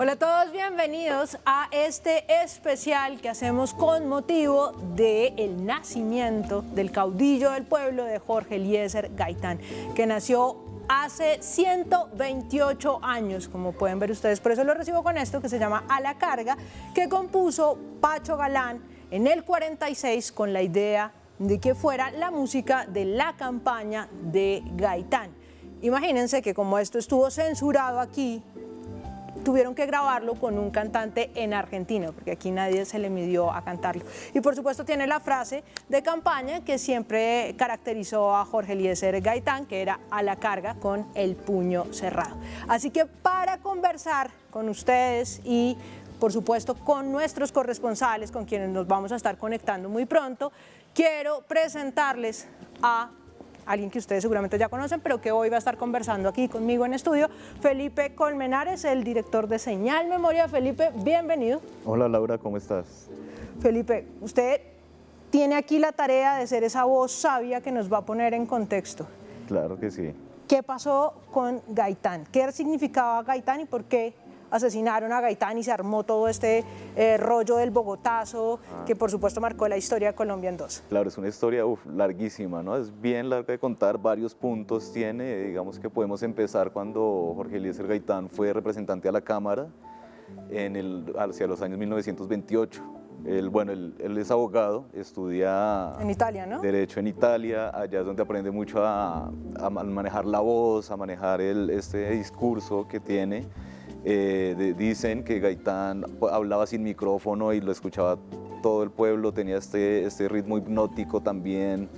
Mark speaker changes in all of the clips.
Speaker 1: Hola a todos, bienvenidos a este especial que hacemos con motivo del nacimiento del caudillo del pueblo de Jorge Eliezer Gaitán, que nació hace 128 años, como pueden ver ustedes. Por eso lo recibo con esto que se llama A la Carga, que compuso Pacho Galán en el 46 con la idea de que fuera la música de la campaña de Gaitán. Imagínense que como esto estuvo censurado aquí, tuvieron que grabarlo con un cantante en argentino, porque aquí nadie se le midió a cantarlo. Y por supuesto tiene la frase de campaña que siempre caracterizó a Jorge Eliezer Gaitán, que era a la carga con el puño cerrado. Así que para conversar con ustedes y por supuesto con nuestros corresponsales, con quienes nos vamos a estar conectando muy pronto, quiero presentarles a alguien que ustedes seguramente ya conocen, pero que hoy va a estar conversando aquí conmigo en estudio, Felipe Colmenares, el director de Señal Memoria. Felipe, bienvenido.
Speaker 2: Hola Laura, ¿cómo estás?
Speaker 1: Felipe, usted tiene aquí la tarea de ser esa voz sabia que nos va a poner en contexto.
Speaker 2: Claro que sí.
Speaker 1: ¿Qué pasó con Gaitán? ¿Qué significaba Gaitán y por qué asesinaron a Gaitán y se armó todo este rollo del Bogotazo, que por supuesto marcó la historia de Colombia en dos?
Speaker 2: Claro, es una historia larguísima, ¿no? Es bien larga de contar, varios puntos tiene. Digamos que podemos empezar cuando Jorge Eliezer Gaitán fue representante a la Cámara hacia los años 1928. Él es abogado, estudia
Speaker 1: en Italia, ¿no?
Speaker 2: Derecho en Italia, allá es donde aprende mucho a manejar la voz, a manejar este discurso que tiene. Dicen que Gaitán hablaba sin micrófono y lo escuchaba todo el pueblo, tenía este ritmo hipnótico también,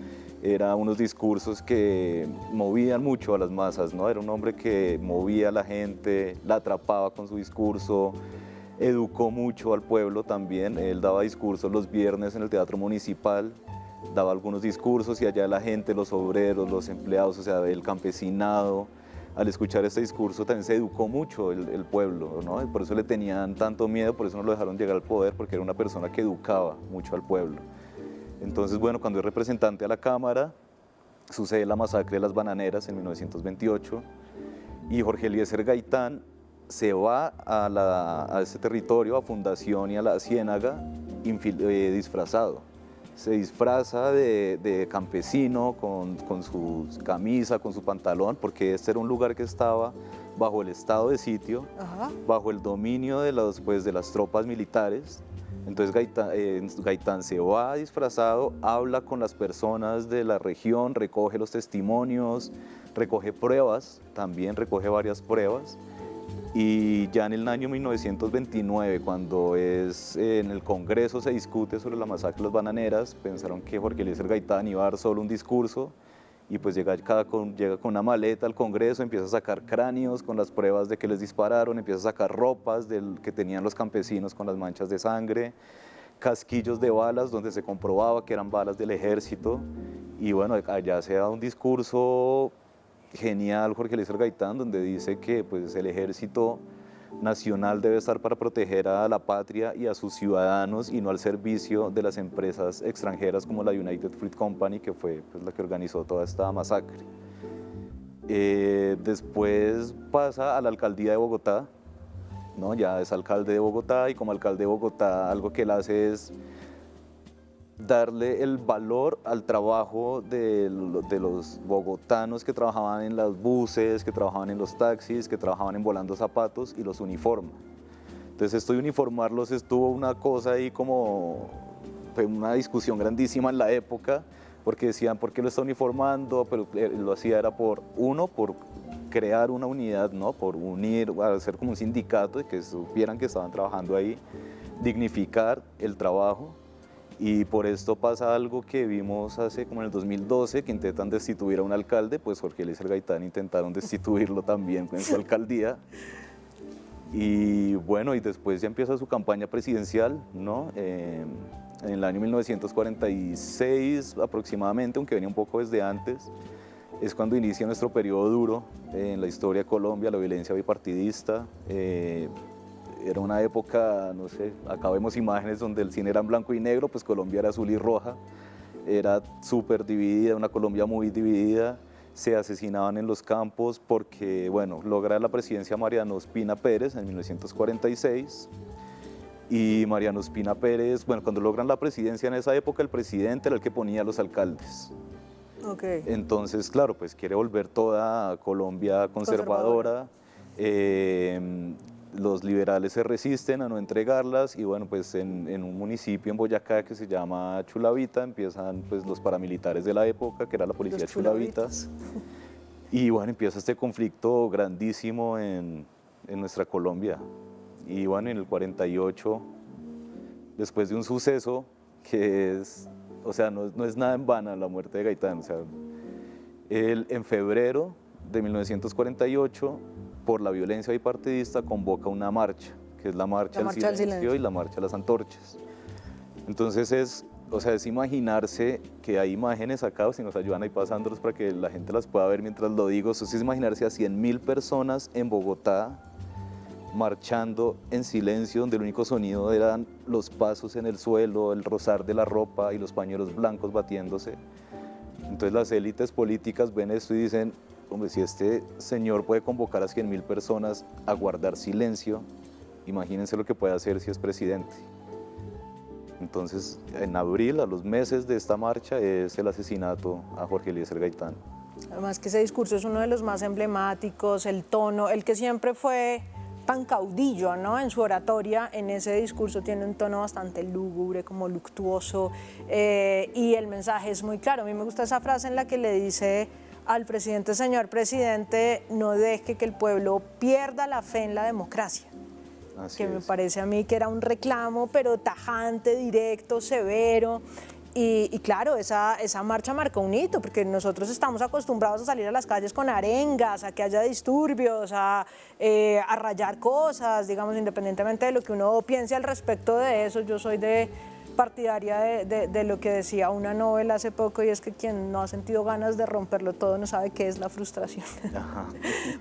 Speaker 2: eran unos discursos que movían mucho a las masas, ¿no? Era un hombre que movía a la gente, la atrapaba con su discurso, educó mucho al pueblo también. Él daba discursos los viernes en el Teatro Municipal, daba algunos discursos y allá la gente, los obreros, los empleados, o sea, el campesinado, al escuchar este discurso también se educó mucho el pueblo, ¿no? Y por eso le tenían tanto miedo, por eso no lo dejaron llegar al poder, porque era una persona que educaba mucho al pueblo. Entonces, bueno, cuando es representante a la Cámara, sucede la masacre de las Bananeras en 1928 y Jorge Eliezer Gaitán se va a ese territorio, a Fundación y a la Ciénaga, disfrazado. Se disfraza de campesino con su camisa, con su pantalón, porque este era un lugar que estaba bajo el estado de sitio, bajo el dominio de las tropas militares. Entonces Gaitán se va disfrazado, habla con las personas de la región, recoge los testimonios, recoge pruebas, también recoge varias pruebas. Y ya en el año 1929, cuando en el Congreso se discute sobre la masacre de las Bananeras, pensaron que Jorge Eliezer Gaitán iba a dar solo un discurso y pues llega con una maleta al Congreso, empieza a sacar cráneos con las pruebas de que les dispararon, empieza a sacar ropas que tenían los campesinos con las manchas de sangre, casquillos de balas donde se comprobaba que eran balas del ejército y bueno, allá se da un discurso genial Jorge Eliezer Gaitán, donde dice que pues, el ejército nacional debe estar para proteger a la patria y a sus ciudadanos y no al servicio de las empresas extranjeras como la United Fruit Company, que fue pues, la que organizó toda esta masacre. Después pasa a la alcaldía de Bogotá, ¿no? Ya es alcalde de Bogotá y como alcalde de Bogotá algo que él hace es darle el valor al trabajo de los bogotanos que trabajaban en los buses, que trabajaban en los taxis, que trabajaban en volando zapatos y los uniforma. Entonces esto de uniformarlos estuvo una cosa ahí como, fue una discusión grandísima en la época, porque decían, ¿por qué lo está uniformando? Pero lo hacía era por crear una unidad, ¿no? Por unir, hacer como un sindicato y que supieran que estaban trabajando ahí, dignificar el trabajo. Y por esto pasa algo que vimos hace como en el 2012, que intentan destituir a un alcalde, pues Jorge Eliezer Gaitán intentaron destituirlo también en su alcaldía. Y bueno, y después ya empieza su campaña presidencial, ¿no? En el año 1946 aproximadamente, aunque venía un poco desde antes, es cuando inicia nuestro periodo duro en la historia de Colombia, la violencia bipartidista. Era una época, no sé, acá vemos imágenes donde el cine era en blanco y negro, pues Colombia era azul y roja, era súper dividida, una Colombia muy dividida. se asesinaban en los campos porque, bueno, logra la presidencia Mariano Ospina Pérez en 1946. Y Mariano Ospina Pérez, bueno, cuando logran la presidencia en esa época, el presidente era el que ponía a los alcaldes.
Speaker 1: Okay.
Speaker 2: Entonces, claro, pues quiere volver toda Colombia conservadora. Los liberales se resisten a no entregarlas y bueno, pues en un municipio en Boyacá que se llama Chulavita empiezan pues los paramilitares de la época, que era la policía Chulavita. Y bueno, empieza este conflicto grandísimo en nuestra Colombia. Y bueno, en el 48, después de un suceso que es, o sea, no es nada en vano la muerte de Gaitán, o sea, él en febrero de 1948, por la violencia bipartidista, convoca una marcha, que es la marcha del silencio y la marcha de las antorchas. Entonces es imaginarse que hay imágenes acá, si nos ayudan ahí pasándolos para que la gente las pueda ver mientras lo digo, eso es imaginarse a 100.000 personas en Bogotá, marchando en silencio, donde el único sonido eran los pasos en el suelo, el rozar de la ropa y los pañuelos blancos batiéndose. Entonces las élites políticas ven esto y dicen, hombre, si este señor puede convocar a 100.000 personas a guardar silencio, imagínense lo que puede hacer si es presidente. Entonces, en abril, a los meses de esta marcha, es el asesinato a Jorge Eliezer Gaitán.
Speaker 1: Además que ese discurso es uno de los más emblemáticos, el tono, el que siempre fue tan caudillo, ¿no? En su oratoria, en ese discurso tiene un tono bastante lúgubre, como luctuoso, y el mensaje es muy claro. A mí me gusta esa frase en la que le dice al presidente, señor presidente, no deje que el pueblo pierda la fe en la democracia. Así que me parece a mí que era un reclamo, pero tajante, directo, severo. Y claro, esa marcha marcó un hito, porque nosotros estamos acostumbrados a salir a las calles con arengas, a que haya disturbios, a rayar cosas, digamos, independientemente de lo que uno piense al respecto de eso. Yo soy partidaria de lo que decía una novela hace poco, y es que quien no ha sentido ganas de romperlo todo no sabe qué es la frustración. Ajá.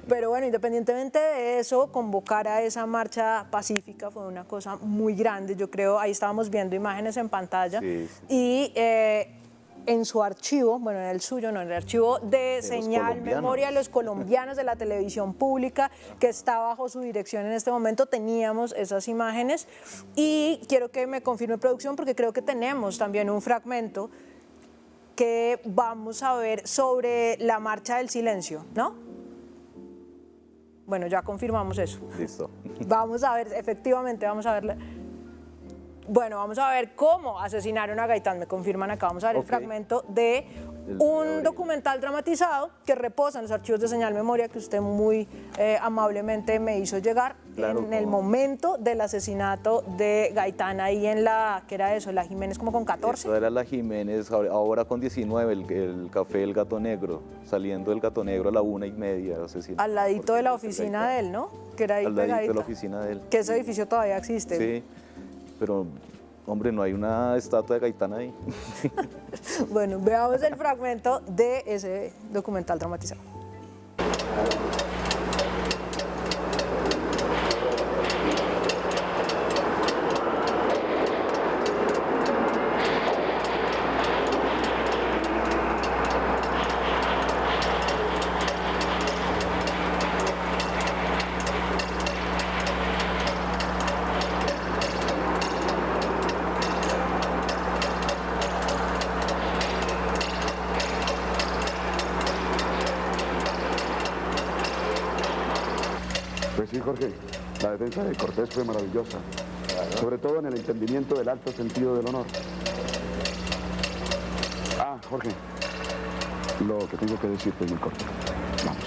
Speaker 1: Pero bueno, independientemente de eso, convocar a esa marcha pacífica fue una cosa muy grande, yo creo. Ahí estábamos viendo imágenes en pantalla, sí. Y en su archivo, bueno, en el suyo, no, en el archivo de Señal Memoria de los Colombianos de la televisión pública, que está bajo su dirección en este momento, teníamos esas imágenes, y quiero que me confirme producción, porque creo que tenemos también un fragmento que vamos a ver sobre la marcha del silencio, ¿no? Bueno, ya confirmamos eso.
Speaker 2: Listo.
Speaker 1: Vamos a ver, efectivamente, vamos a verla. Bueno, vamos a ver cómo asesinaron a Gaitán, me confirman acá, vamos a ver el fragmento de un documental dramatizado que reposa en los archivos de Señal Memoria, que usted muy amablemente me hizo llegar, claro, en el momento del asesinato de Gaitán, ahí en la, ¿qué era eso? La Jiménez como con 14.
Speaker 2: Eso era la Jiménez, ahora con 19, el café El Gato Negro, saliendo del Gato Negro a la 1:30, asesinado.
Speaker 1: Al ladito de la oficina de él, ¿no? Que era ahí
Speaker 2: al ladito de la oficina de él.
Speaker 1: Que ese edificio todavía existe.
Speaker 2: Sí. Pero, hombre, no hay una estatua de Gaitán ahí.
Speaker 1: Bueno, veamos el fragmento de ese documental dramatizado.
Speaker 3: Pues sí, Jorge, la defensa de Cortés fue maravillosa, sobre todo en el entendimiento del alto sentido del honor. Ah, Jorge, lo que tengo que decirte es muy corto. Vamos.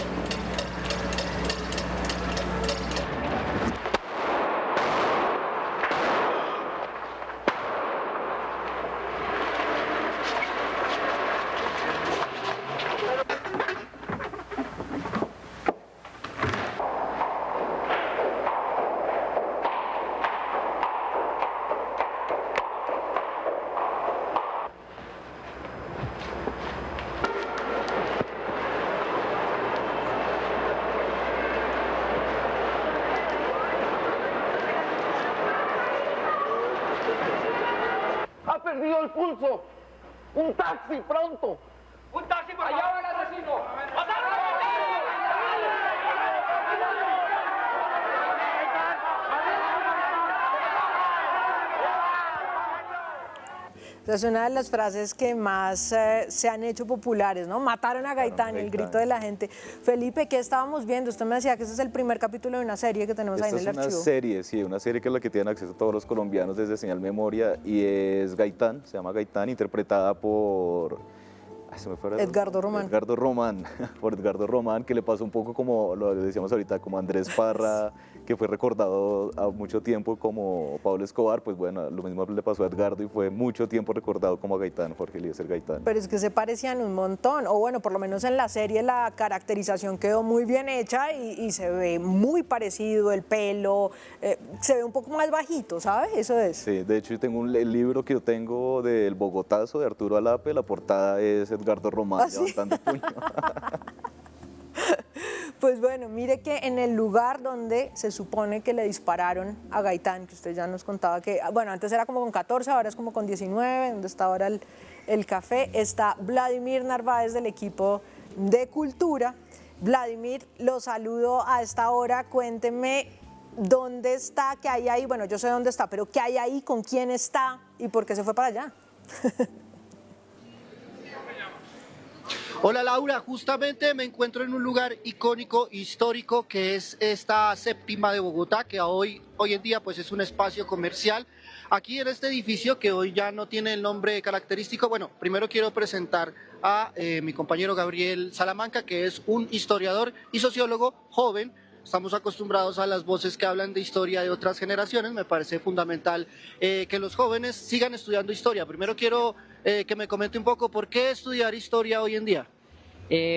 Speaker 4: ¡Ha perdido el pulso! ¡Un taxi, pronto!
Speaker 5: ¡Un taxi, por favor! ¡Allá va el asesino!
Speaker 1: Esa es una de las frases que más se han hecho populares, ¿no? Mataron a Gaitán, el grito de la gente. Felipe, ¿qué estábamos viendo? Usted me decía que ese es el primer capítulo de una serie que tenemos ahí en el archivo.
Speaker 2: Es una serie, sí, una serie que es la que tienen acceso todos los colombianos desde Señal Memoria y es Gaitán, se llama Gaitán, interpretada por...
Speaker 1: Edgardo Román.
Speaker 2: Edgardo Román, por Edgardo Román, que le pasó un poco como lo decíamos ahorita, como Andrés Parra, que fue recordado a mucho tiempo como Pablo Escobar, pues bueno, lo mismo le pasó a Edgardo y fue mucho tiempo recordado como Gaitán, Jorge Eliezer Gaitán.
Speaker 1: Pero es que se parecían un montón, o bueno, por lo menos en la serie la caracterización quedó muy bien hecha y se ve muy parecido, el pelo, se ve un poco más bajito, ¿sabes? Eso es.
Speaker 2: Sí, de hecho yo tengo el libro que yo tengo del Bogotazo de Arturo Alape, la portada es Edgardo Román,
Speaker 1: ¿Ah, sí?
Speaker 2: levantando puño.
Speaker 1: Pues bueno, mire que en el lugar donde se supone que le dispararon a Gaitán, que usted ya nos contaba que, bueno, antes era como con 14, ahora es como con 19, donde está ahora el café, está Vladimir Narváez del equipo de Cultura. Vladimir, lo saludo a esta hora, cuénteme dónde está, qué hay ahí, bueno, yo sé dónde está, pero qué hay ahí, con quién está y por qué se fue para allá.
Speaker 4: Hola Laura, justamente me encuentro en un lugar icónico, histórico, que es esta séptima de Bogotá, que hoy en día pues es un espacio comercial. Aquí en este edificio, que hoy ya no tiene el nombre característico, bueno, primero quiero presentar a mi compañero Gabriel Salamanca, que es un historiador y sociólogo joven. Estamos acostumbrados a las voces que hablan de historia de otras generaciones. Me parece fundamental que los jóvenes sigan estudiando historia. Primero quiero que me comente un poco por qué estudiar historia hoy en día.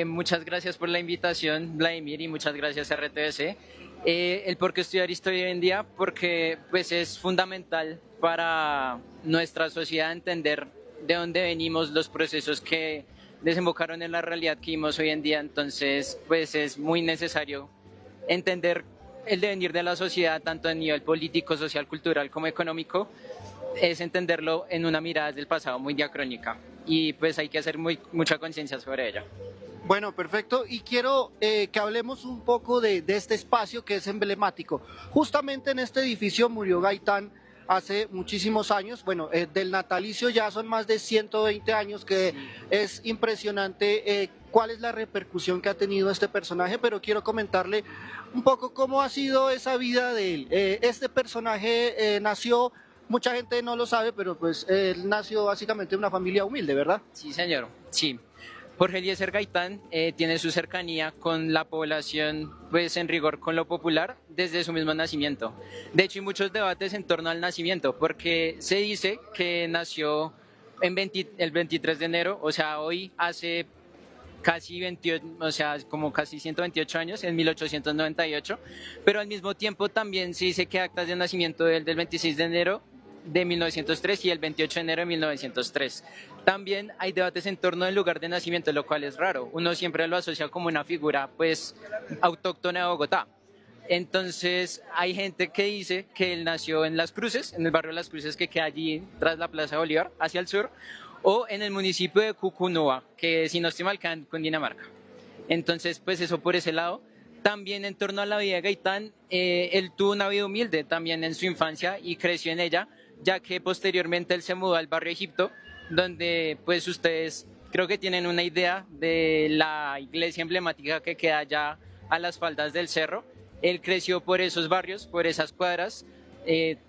Speaker 5: Muchas gracias por la invitación, Vladimir, y muchas gracias RTBC. El por qué estudiar historia hoy en día, porque pues es fundamental para nuestra sociedad entender de dónde venimos, los procesos que desembocaron en la realidad que vivimos hoy en día. Entonces pues es muy necesario entender el devenir de la sociedad, tanto a nivel político, social, cultural como económico, es entenderlo en una mirada del pasado muy diacrónica, y pues hay que hacer mucha conciencia sobre ella.
Speaker 4: Bueno, perfecto, y quiero que hablemos un poco de este espacio que es emblemático. Justamente en este edificio murió Gaitán hace muchísimos años, bueno, del natalicio ya son más de 120 años, que sí. Es impresionante cuál es la repercusión que ha tenido este personaje, pero quiero comentarle un poco cómo ha sido esa vida de él. Este personaje nació, mucha gente no lo sabe, pero pues él nació básicamente en una familia humilde, ¿verdad?
Speaker 5: Sí, señor, sí. Jorge Eliezer Gaitán tiene su cercanía con la población, pues en rigor con lo popular, desde su mismo nacimiento. De hecho, hay muchos debates en torno al nacimiento, porque se dice que nació el 23 de enero, o sea, hoy hace casi 28, o sea, como casi 128 años, en 1898, pero al mismo tiempo también se dice que actas de nacimiento del 26 de enero de 1903 y el 28 de enero de 1903. También hay debates en torno al lugar de nacimiento, lo cual es raro. Uno siempre lo asocia como una figura pues autóctona de Bogotá. Entonces hay gente que dice que él nació en Las Cruces, en el barrio de Las Cruces que queda allí tras la Plaza Bolívar, hacia el sur, o en el municipio de Cucunúa, que si no estoy mal queda en Cundinamarca. Entonces pues eso por ese lado. También en torno a la vida de Gaitán, él tuvo una vida humilde también en su infancia y creció en ella, ya que posteriormente él se mudó al barrio Egipto, donde pues ustedes creo que tienen una idea de la iglesia emblemática que queda allá a las faldas del cerro. Él creció por esos barrios, por esas cuadras,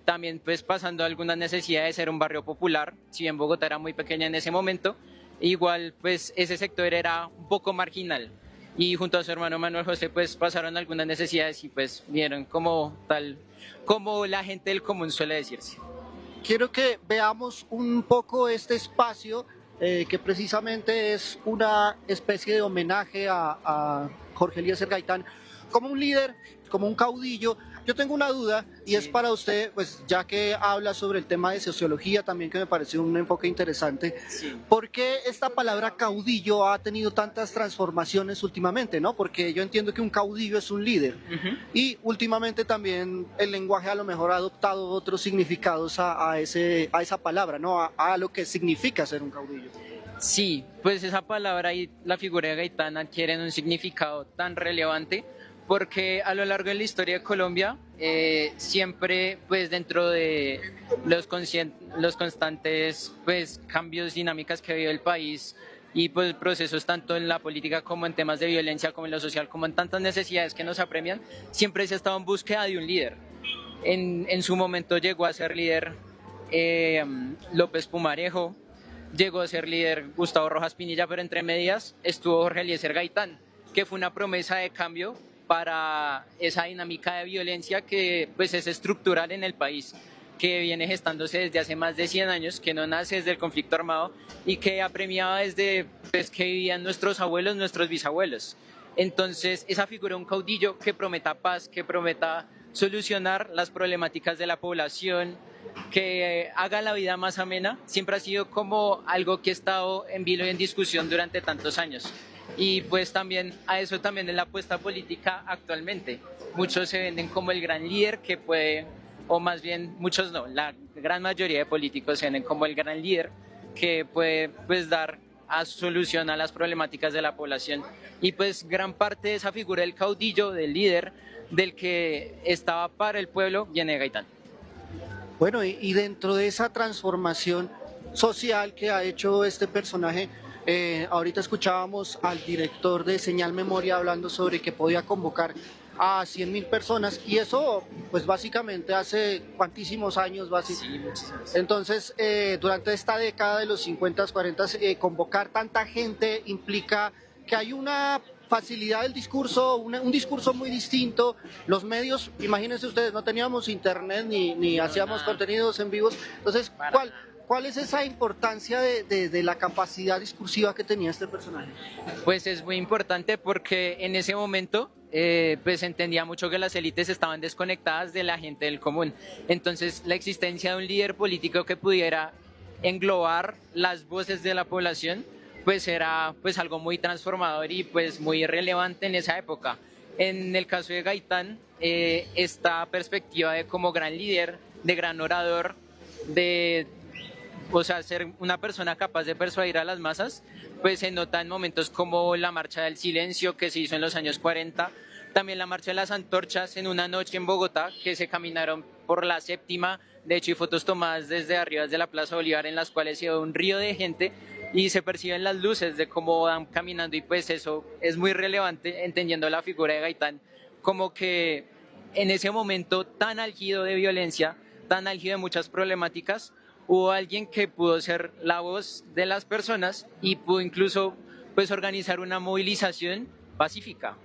Speaker 5: también pues pasando alguna necesidad de ser un barrio popular, si bien Bogotá era muy pequeña en ese momento, igual pues ese sector era un poco marginal. Y junto a su hermano Manuel José pues pasaron algunas necesidades y pues vieron como tal, como la gente del común suele decirse.
Speaker 4: Quiero que veamos un poco este espacio que precisamente es una especie de homenaje a Jorge Eliezer Gaitán como un líder, como un caudillo. Yo tengo una duda y sí. Es para usted, pues ya que habla sobre el tema de sociología también, que me pareció un enfoque interesante. Sí. ¿Por qué esta palabra caudillo ha tenido tantas transformaciones últimamente, no? Porque yo entiendo que un caudillo es un líder y últimamente también el lenguaje a lo mejor ha adoptado otros significados a esa palabra, ¿no? A lo que significa ser un caudillo.
Speaker 5: Sí, pues esa palabra y la figura de Gaitán adquieren un significado tan relevante porque a lo largo de la historia de Colombia, siempre pues dentro de los constantes pues cambios, dinámicas que ha habido el país y pues procesos tanto en la política como en temas de violencia, como en lo social, como en tantas necesidades que nos apremian, siempre se ha estado en búsqueda de un líder. En su momento llegó a ser líder López Pumarejo, llegó a ser líder Gustavo Rojas Pinilla, pero entre medias estuvo Jorge Eliezer Gaitán, que fue una promesa de cambio para esa dinámica de violencia que pues es estructural en el país, que viene gestándose desde hace más de 100 años, que no nace desde el conflicto armado y que apremiaba desde pues, que vivían nuestros abuelos, nuestros bisabuelos. Entonces, esa figura de un caudillo que prometa paz, que prometa solucionar las problemáticas de la población, que haga la vida más amena, siempre ha sido como algo que ha estado en vilo y en discusión durante tantos años. Y pues también a eso también es la apuesta política actualmente. Muchos se venden como el gran líder que puede, o más bien muchos no, la gran mayoría de políticos se venden como el gran líder que puede pues dar a solución a las problemáticas de la población. Y pues gran parte de esa figura del caudillo, del líder, del que estaba para el pueblo, viene de Gaitán.
Speaker 4: Bueno, y dentro de esa transformación social que ha hecho este personaje, ahorita escuchábamos al director de Señal Memoria hablando sobre que podía convocar a 100.000 personas y eso pues básicamente hace cuantísimos años
Speaker 5: Sí, muchísimos.
Speaker 4: entonces durante esta década de los 50, 40 convocar tanta gente implica que hay una facilidad del discurso, un discurso muy distinto. Los medios, imagínense ustedes, no teníamos internet ni hacíamos contenidos en vivos, entonces ¿cuál es esa importancia de la capacidad discursiva que tenía este personaje?
Speaker 5: Pues es muy importante porque en ese momento pues entendía mucho que las élites estaban desconectadas de la gente del común. Entonces la existencia de un líder político que pudiera englobar las voces de la población pues era pues algo muy transformador y pues muy relevante en esa época. En el caso de Gaitán, esta perspectiva de como gran líder, de gran orador, o sea, ser una persona capaz de persuadir a las masas, pues se nota en momentos como la Marcha del Silencio que se hizo en los años 40, también la Marcha de las Antorchas en una noche en Bogotá que se caminaron por la Séptima, de hecho hay fotos tomadas desde arriba de la Plaza Bolívar en las cuales se ve un río de gente y se perciben las luces de cómo van caminando y pues eso es muy relevante entendiendo la figura de Gaitán como que en ese momento tan álgido de violencia, tan álgido de muchas problemáticas, hubo alguien que pudo ser la voz de las personas y pudo incluso pues organizar una movilización pacífica,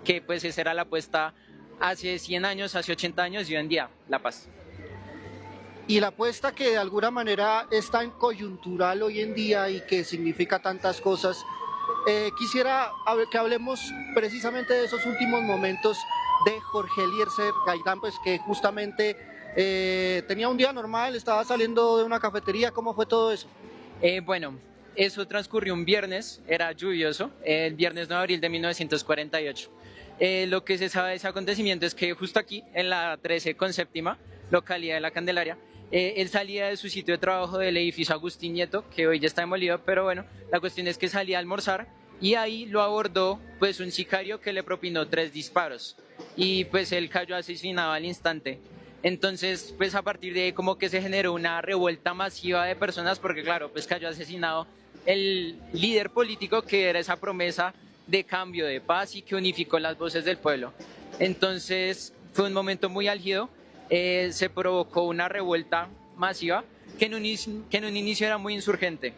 Speaker 5: que pues esa era la apuesta hace 100 años, hace 80 años y hoy en día, la paz.
Speaker 4: Y la apuesta que de alguna manera es tan coyuntural hoy en día y que significa tantas cosas, quisiera que hablemos precisamente de esos últimos momentos de Jorge Eliezer Gaitán, pues que justamente tenía un día normal, estaba saliendo de una cafetería. ¿Cómo fue todo eso?
Speaker 5: Bueno, eso transcurrió un viernes, era lluvioso, el viernes 9 de abril de 1948. Lo que se sabe de ese acontecimiento es que justo aquí, en la 13 con séptima, localidad de La Candelaria, él salía de su sitio de trabajo del edificio Agustín Nieto, que hoy ya está demolido, pero bueno, la cuestión es que salía a almorzar y ahí lo abordó pues un sicario que le propinó 3 disparos y pues él cayó asesinado al instante. Entonces, pues a partir de ahí como que se generó una revuelta masiva de personas porque claro, pues cayó asesinado el líder político que era esa promesa de cambio, de paz y que unificó las voces del pueblo. Entonces, fue un momento muy álgido, se provocó una revuelta masiva que en un inicio era muy insurgente,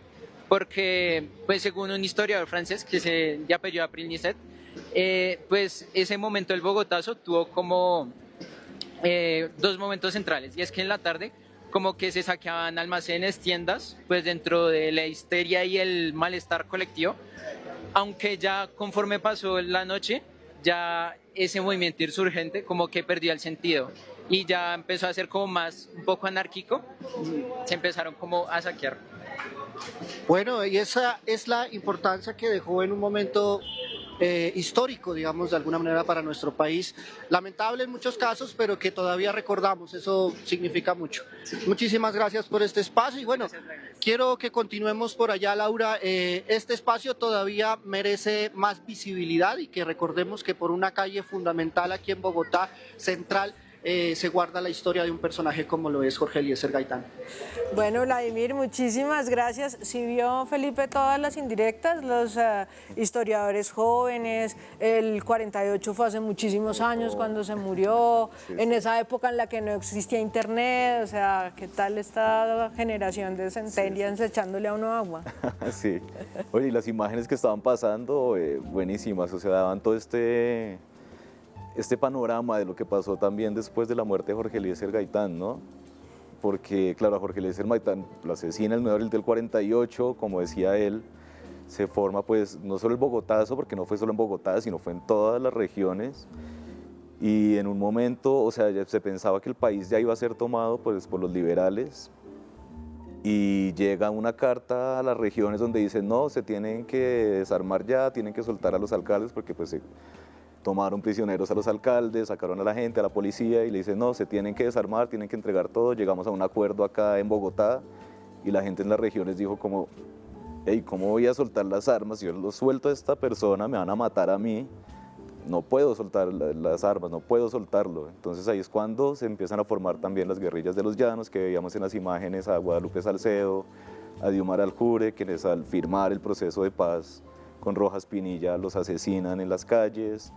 Speaker 5: porque pues según un historiador francés que se apellidó April Nicet, pues ese momento del Bogotazo tuvo como 2 momentos centrales, y es que en la tarde como que se saqueaban almacenes, tiendas, pues dentro de la histeria y el malestar colectivo, aunque ya conforme pasó la noche, ya ese movimiento insurgente como que perdió el sentido y ya empezó a ser como más un poco anárquico, se empezaron como a saquear.
Speaker 4: Bueno, y esa es la importancia que dejó en un momento histórico, digamos, de alguna manera para nuestro país. Lamentable en muchos casos, pero que todavía recordamos, eso significa mucho. Muchísimas gracias por este espacio y bueno, quiero que continuemos por allá, Laura. Este espacio todavía merece más visibilidad y que recordemos que por una calle fundamental aquí en Bogotá, central, se guarda la historia de un personaje como lo es Jorge Eliezer Gaitán.
Speaker 1: Bueno, Vladimir, muchísimas gracias. Si vio, Felipe, todas las indirectas, los historiadores jóvenes, el 48 fue hace muchísimos años cuando se murió, en esa época en la que no existía internet, o sea, ¿qué tal esta generación de centennials echándole a uno agua?
Speaker 2: Sí, oye, y las imágenes que estaban pasando, buenísimas, o sea, daban todo este panorama de lo que pasó también después de la muerte de Jorge Eliezer Gaitán, ¿no? Porque, claro, a Jorge Eliezer Gaitán lo asesina el 9 de abril del 48, como decía él, se forma pues no solo el Bogotazo, porque no fue solo en Bogotá, sino fue en todas las regiones, y en un momento, o sea, se pensaba que el país ya iba a ser tomado pues, por los liberales, y llega una carta a las regiones donde dicen, no, se tienen que desarmar ya, tienen que soltar a los alcaldes, porque pues tomaron prisioneros a los alcaldes, sacaron a la gente, a la policía y le dicen, no, se tienen que desarmar, tienen que entregar todo. Llegamos a un acuerdo acá en Bogotá y la gente en las regiones dijo como, hey, ¿cómo voy a soltar las armas? Si yo lo suelto a esta persona, me van a matar a mí. No puedo soltar las armas, no puedo soltarlo. Entonces ahí es cuando se empiezan a formar también las guerrillas de los llanos, que veíamos en las imágenes a Guadalupe Salcedo, a Diomar Aljure, quienes al firmar el proceso de paz con Rojas Pinilla los asesinan en las calles.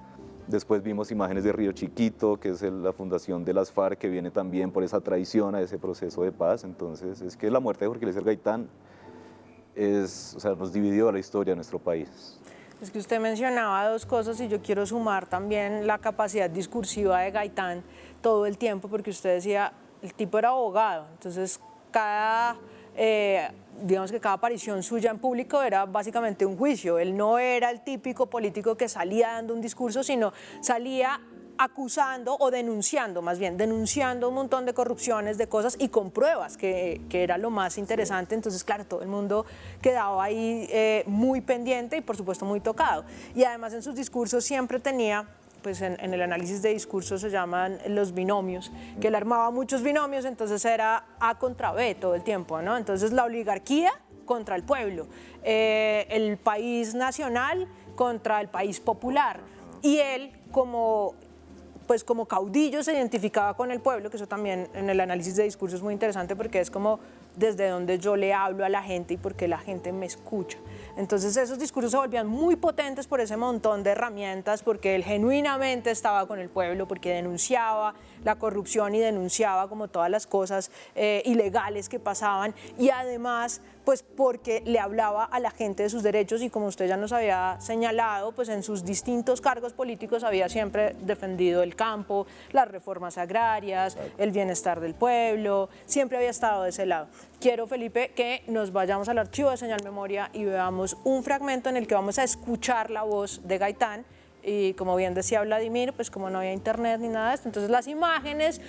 Speaker 2: Después vimos imágenes de Río Chiquito, que es la fundación de las FARC, que viene también por esa traición a ese proceso de paz. Entonces, es que la muerte de Jorge Eliezer Gaitán o sea, nos dividió la historia de nuestro país.
Speaker 1: Es que usted mencionaba dos cosas y yo quiero sumar también la capacidad discursiva de Gaitán todo el tiempo, porque usted decía, el tipo era abogado, entonces digamos que cada aparición suya en público era básicamente un juicio. Él no era el típico político que salía dando un discurso, sino salía acusando o denunciando, más bien, denunciando un montón de corrupciones, de cosas y con pruebas, que era lo más interesante. Entonces, claro, todo el mundo quedaba ahí muy pendiente y, por supuesto, muy tocado. Y además en sus discursos siempre tenía, pues en el análisis de discursos se llaman los binomios, que él armaba muchos binomios, entonces era A contra B todo el tiempo, ¿no? Entonces la oligarquía contra el pueblo, el país nacional contra el país popular, y él como caudillo se identificaba con el pueblo, que eso también en el análisis de discursos es muy interesante porque es como desde donde yo le hablo a la gente y porque la gente me escucha. Entonces esos discursos se volvían muy potentes por ese montón de herramientas, porque él genuinamente estaba con el pueblo, porque denunciaba la corrupción y denunciaba como todas las cosas ilegales que pasaban, y además pues porque le hablaba a la gente de sus derechos, y como usted ya nos había señalado, pues en sus distintos cargos políticos había siempre defendido el campo, las reformas agrarias, el bienestar del pueblo, siempre había estado de ese lado. Quiero, Felipe, que nos vayamos al archivo de Señal Memoria y veamos un fragmento en el que vamos a escuchar la voz de Gaitán. Y como bien decía Vladimir, pues como no había internet ni nada de esto, entonces las imágenes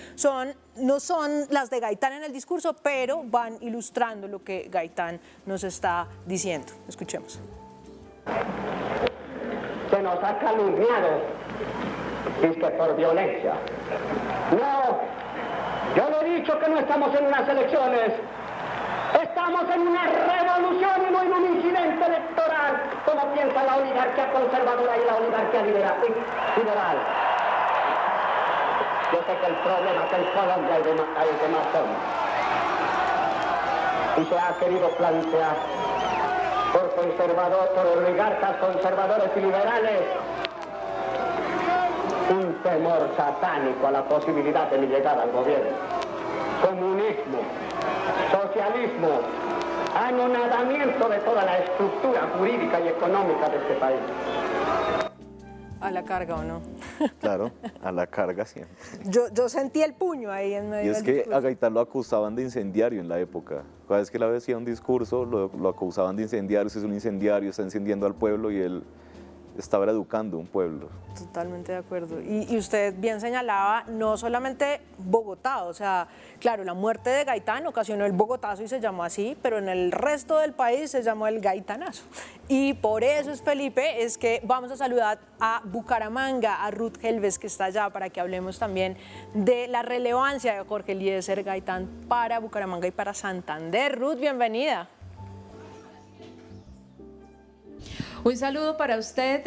Speaker 1: no son las de Gaitán en el discurso, pero van ilustrando lo que Gaitán nos está diciendo. Escuchemos.
Speaker 6: Se nos ha calumniado, es que por violencia. No, yo le he dicho que no estamos en unas elecciones. Estamos en una revolución y no en un incidente electoral, como piensa la oligarquía conservadora y la oligarquía liberal. Yo sé que el problema es que en Colombia hay demás formas. Y se ha querido plantear por oligarcas conservadores y liberales un temor satánico a la posibilidad de mi llegada al gobierno. Comunismo, socialismo, anonadamiento de toda la estructura jurídica y económica de este país.
Speaker 1: ¿A la carga o no?
Speaker 2: Claro, a la carga siempre.
Speaker 1: Yo sentí el puño ahí en medio
Speaker 2: Y es
Speaker 1: del
Speaker 2: que
Speaker 1: discurso.
Speaker 2: a Gaitán lo acusaban de incendiario en la época. Cada vez que él hacía un discurso, lo acusaban de incendiario, es un incendiario, está incendiando al pueblo, y él estaba educando un pueblo.
Speaker 1: Totalmente de acuerdo. Y usted bien señalaba, no solamente Bogotá, o sea, claro, la muerte de Gaitán ocasionó el Bogotazo y se llamó así, pero en el resto del país se llamó el Gaitanazo. Y por eso es, Felipe, es que vamos a saludar a Bucaramanga, a Ruth Helves, que está allá, para que hablemos también de la relevancia de Jorge Eliezer Gaitán para Bucaramanga y para Santander. Ruth, bienvenida.
Speaker 7: Un saludo para usted,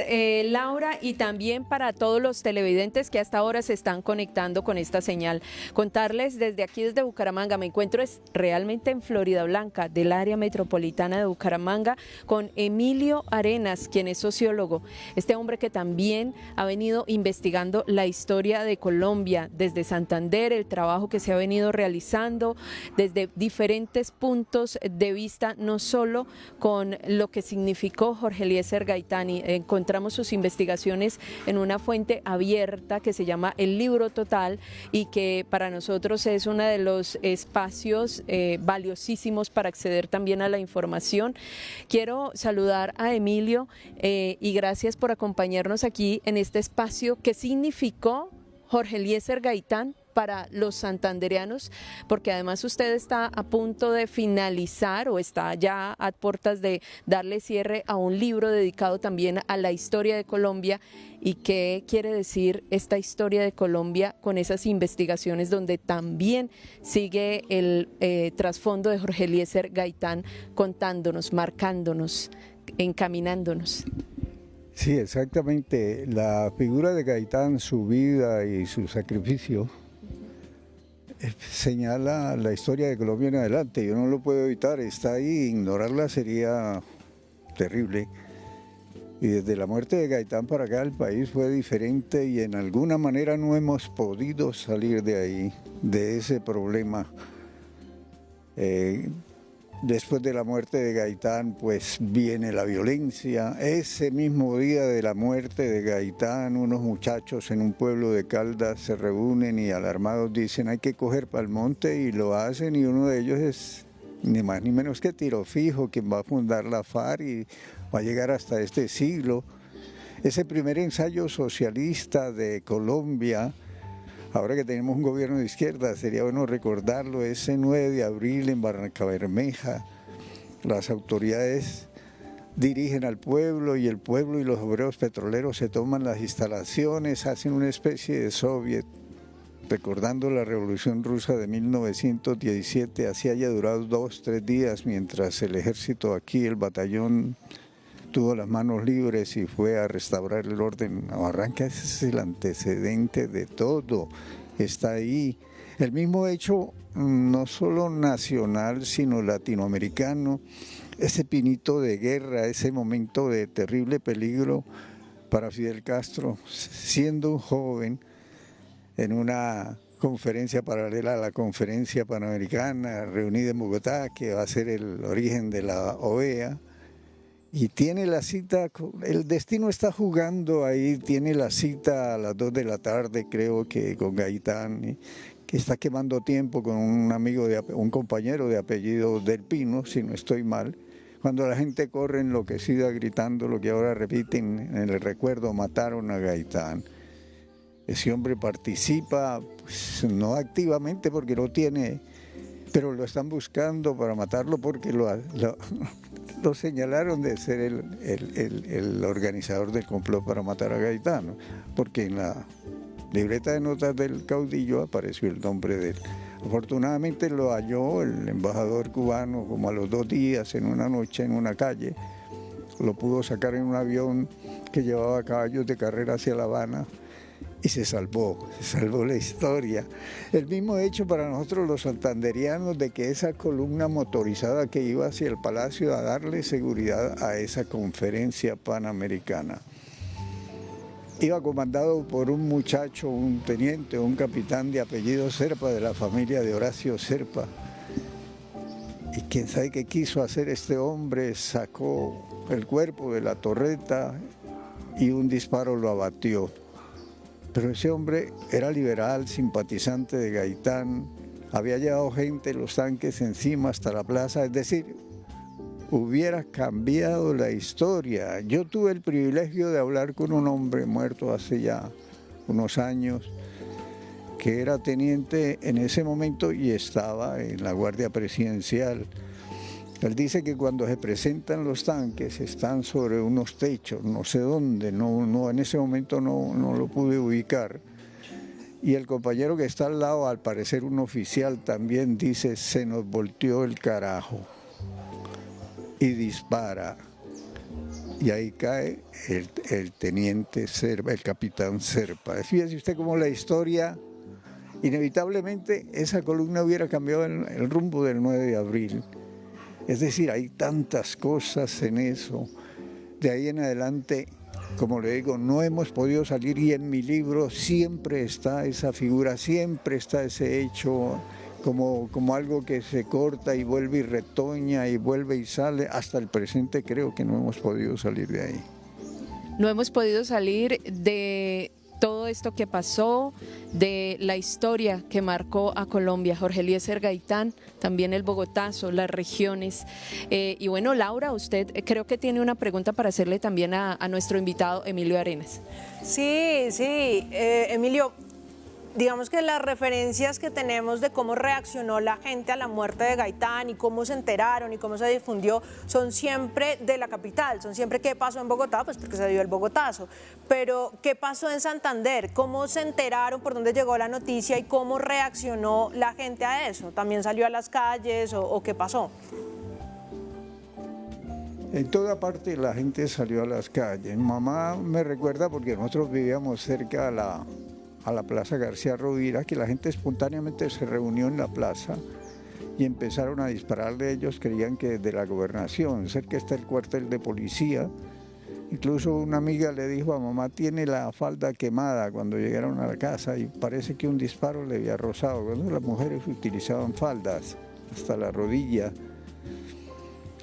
Speaker 7: Laura, y también para todos los televidentes que hasta ahora se están conectando con esta señal. Contarles desde aquí, desde Bucaramanga, me encuentro realmente en Florida Blanca, del área metropolitana de Bucaramanga, con Emilio Arenas, quien es sociólogo. Este hombre que también ha venido investigando la historia de Colombia desde Santander, el trabajo que se ha venido realizando desde diferentes puntos de vista, no solo con lo que significó Jorge Eliezer Gaitán. Encontramos sus investigaciones en una fuente abierta que se llama El Libro Total y que para nosotros es uno de los espacios valiosísimos para acceder también a la información. Quiero saludar a Emilio y gracias por acompañarnos aquí en este espacio. ¿Qué significó Jorge Eliezer Gaitán para los santandereanos? Porque además usted está a punto de finalizar o está ya a puertas de darle cierre a un libro dedicado también a la historia de Colombia. ¿Y qué quiere decir esta historia de Colombia con esas investigaciones donde también sigue el trasfondo de Jorge Eliezer Gaitán contándonos, marcándonos, encaminándonos?
Speaker 8: Sí, exactamente. La figura de Gaitán, su vida y su sacrificio señala la historia de Colombia en adelante. Yo no lo puedo evitar, está ahí, ignorarla sería terrible. Y desde la muerte de Gaitán para acá el país fue diferente y en alguna manera no hemos podido salir de ahí, de ese problema. Después de la muerte de Gaitán, pues viene la violencia. Ese mismo día de la muerte de Gaitán, unos muchachos en un pueblo de Caldas se reúnen y alarmados dicen hay que coger para el monte y lo hacen, y uno de ellos es ni más ni menos que Tiro Fijo, quien va a fundar la FARC y va a llegar hasta este siglo. Ese primer ensayo socialista de Colombia, ahora que tenemos un gobierno de izquierda, sería bueno recordarlo, ese 9 de abril en Barrancabermeja, las autoridades dirigen al pueblo y el pueblo y los obreros petroleros se toman las instalaciones, hacen una especie de soviet, recordando la Revolución Rusa de 1917, así haya durado 2 o 3 días, mientras el ejército aquí, el batallón, tuvo las manos libres y fue a restaurar el orden a Barranca. Ese es el antecedente de todo, está ahí. El mismo hecho, no solo nacional, sino latinoamericano, ese pinito de guerra, ese momento de terrible peligro para Fidel Castro, siendo un joven, en una conferencia paralela a la conferencia panamericana reunida en Bogotá, que va a ser el origen de la OEA, y tiene la cita, el destino está jugando ahí, tiene la cita a las 2 de la tarde, creo que con Gaitán, que está quemando tiempo con un amigo, un compañero de apellido Del Pino, si no estoy mal, cuando la gente corre enloquecida gritando lo que ahora repiten en el recuerdo, mataron a Gaitán. Ese hombre participa, pues, no activamente porque no tiene, pero lo están buscando para matarlo porque lo señalaron de ser el organizador del complot para matar a Gaitán, ¿no? Porque en la libreta de notas del caudillo apareció el nombre de él. Afortunadamente lo halló el embajador cubano como a los 2 días, en una noche, en una calle. Lo pudo sacar en un avión que llevaba caballos de carrera hacia La Habana. Y se salvó la historia. El mismo hecho para nosotros los santanderianos de que esa columna motorizada que iba hacia el palacio a darle seguridad a esa conferencia panamericana, iba comandado por un muchacho, un teniente, un capitán de apellido Serpa, de la familia de Horacio Serpa. Y quién sabe qué quiso hacer este hombre, sacó el cuerpo de la torreta y un disparo lo abatió. Pero ese hombre era liberal, simpatizante de Gaitán, había llevado gente, los tanques encima hasta la plaza, es decir, hubiera cambiado la historia. Yo tuve el privilegio de hablar con un hombre muerto hace ya unos años, que era teniente en ese momento y estaba en la Guardia Presidencial. Él dice que cuando se presentan los tanques están sobre unos techos, no sé dónde, en ese momento no lo pude ubicar. Y el compañero que está al lado, al parecer un oficial, también dice, se nos volteó el carajo. Y dispara. Y ahí cae el teniente Serpa, el capitán Serpa. Fíjese usted cómo la historia, inevitablemente, esa columna hubiera cambiado el rumbo del 9 de abril. Es decir, hay tantas cosas en eso. De ahí en adelante, como le digo, no hemos podido salir y en mi libro siempre está esa figura, siempre está ese hecho como algo que se corta y vuelve y retoña y vuelve y sale. Hasta el presente creo que no hemos podido salir de ahí.
Speaker 7: No hemos podido salir de todo esto que pasó, de la historia que marcó a Colombia. Jorge Eliezer Gaitán, también el bogotazo, las regiones. Y bueno, Laura, usted creo que tiene una pregunta para hacerle también a nuestro invitado Emilio Arenas.
Speaker 1: Sí, Emilio, digamos que las referencias que tenemos de cómo reaccionó la gente a la muerte de Gaitán y cómo se enteraron y cómo se difundió son siempre de la capital, son siempre qué pasó en Bogotá, pues porque se dio el bogotazo, pero qué pasó en Santander, cómo se enteraron, por dónde llegó la noticia y cómo reaccionó la gente a eso, también salió a las calles o qué pasó.
Speaker 8: En toda parte la gente salió a las calles. Mamá me recuerda porque nosotros vivíamos cerca a la Plaza García Rovira, que la gente espontáneamente se reunió en la plaza y empezaron a dispararle. Ellos creían que desde la gobernación, cerca está el cuartel de policía. Incluso una amiga le dijo a mamá, tiene la falda quemada cuando llegaron a la casa y parece que un disparo le había rozado. Cuando las mujeres utilizaban faldas hasta la rodilla.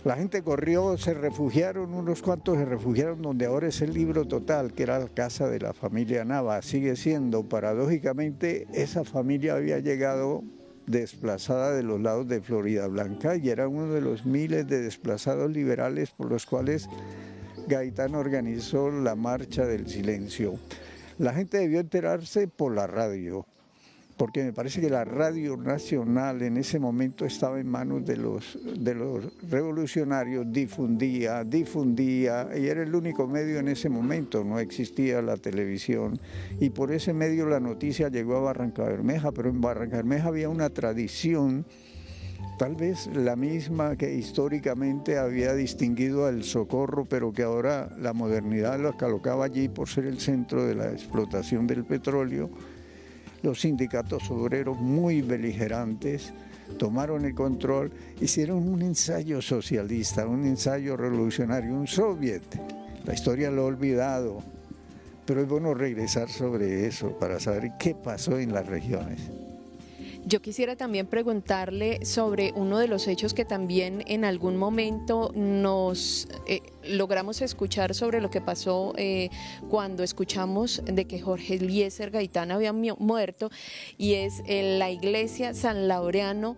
Speaker 8: La gente corrió, se refugiaron, unos cuantos se refugiaron donde ahora es el Libro Total, que era la casa de la familia Nava. Sigue siendo, paradójicamente, esa familia había llegado desplazada de los lados de Florida Blanca y era uno de los miles de desplazados liberales por los cuales Gaitán organizó la Marcha del Silencio. La gente debió enterarse por la radio, porque me parece que la radio nacional en ese momento estaba en manos de los revolucionarios, difundía, y era el único medio en ese momento, no existía la televisión, y por ese medio la noticia llegó a Barrancabermeja, pero en Barrancabermeja había una tradición, tal vez la misma que históricamente había distinguido al Socorro, pero que ahora la modernidad lo colocaba allí por ser el centro de la explotación del petróleo. Los sindicatos obreros muy beligerantes tomaron el control, hicieron un ensayo socialista, un ensayo revolucionario, un soviet. La historia lo ha olvidado, pero es bueno regresar sobre eso para saber qué pasó en las regiones.
Speaker 7: Yo quisiera también preguntarle sobre uno de los hechos que también en algún momento nos logramos escuchar sobre lo que pasó cuando escuchamos de que Jorge Eliezer Gaitán había muerto, y es en la iglesia San Laureano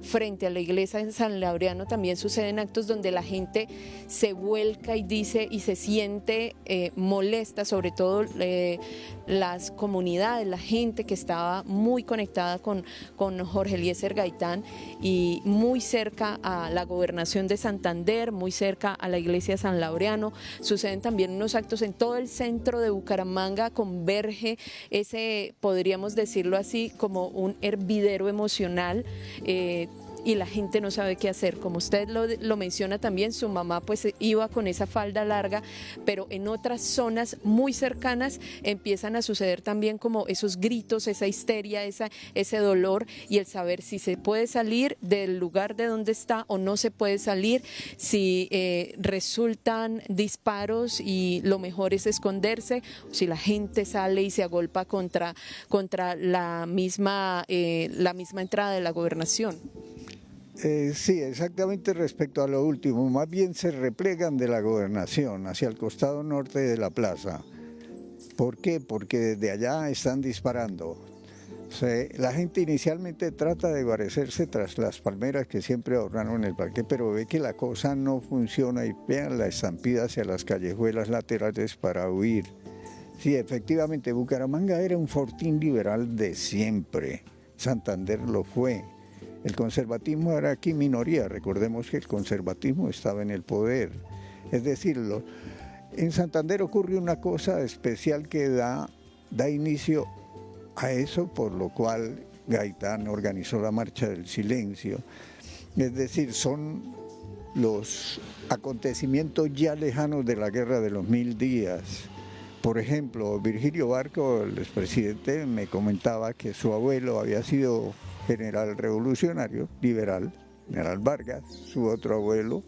Speaker 7: frente a la iglesia San Laureano también suceden actos donde la gente se vuelca y dice y se siente molesta, sobre todo las comunidades, la gente que estaba muy conectada con Jorge Eliezer Gaitán y muy cerca a la gobernación de Santander, muy cerca a la iglesia San Laureano. Suceden también unos actos en todo el centro de Bucaramanga, converge ese, podríamos decirlo así, como un hervidero emocional, y la gente no sabe qué hacer. Como usted lo menciona también, su mamá pues iba con esa falda larga, pero en otras zonas muy cercanas empiezan a suceder también como esos gritos, esa histeria, ese dolor, y el saber si se puede salir del lugar de donde está o no se puede salir, si resultan disparos y lo mejor es esconderse, si la gente sale y se agolpa contra la misma entrada de la gobernación.
Speaker 8: Sí, exactamente respecto a lo último, más bien se replegan de la gobernación hacia el costado norte de la plaza. ¿Por qué? Porque desde allá están disparando. La gente inicialmente trata de guarecerse tras las palmeras que siempre adornaron el parque, pero ve que la cosa no funciona y vean la estampida hacia las callejuelas laterales para huir. Sí, efectivamente, Bucaramanga era un fortín liberal de siempre. Santander lo fue. El conservatismo era aquí minoría. Recordemos que el conservatismo estaba en el poder. Es decir, en Santander ocurre una cosa especial que da inicio a eso, por lo cual Gaitán organizó la Marcha del Silencio. Es decir, son los acontecimientos ya lejanos de la Guerra de los 1000 días. Por ejemplo, Virgilio Barco, el expresidente, me comentaba que su abuelo había sido general revolucionario, liberal, general Vargas. Su otro abuelo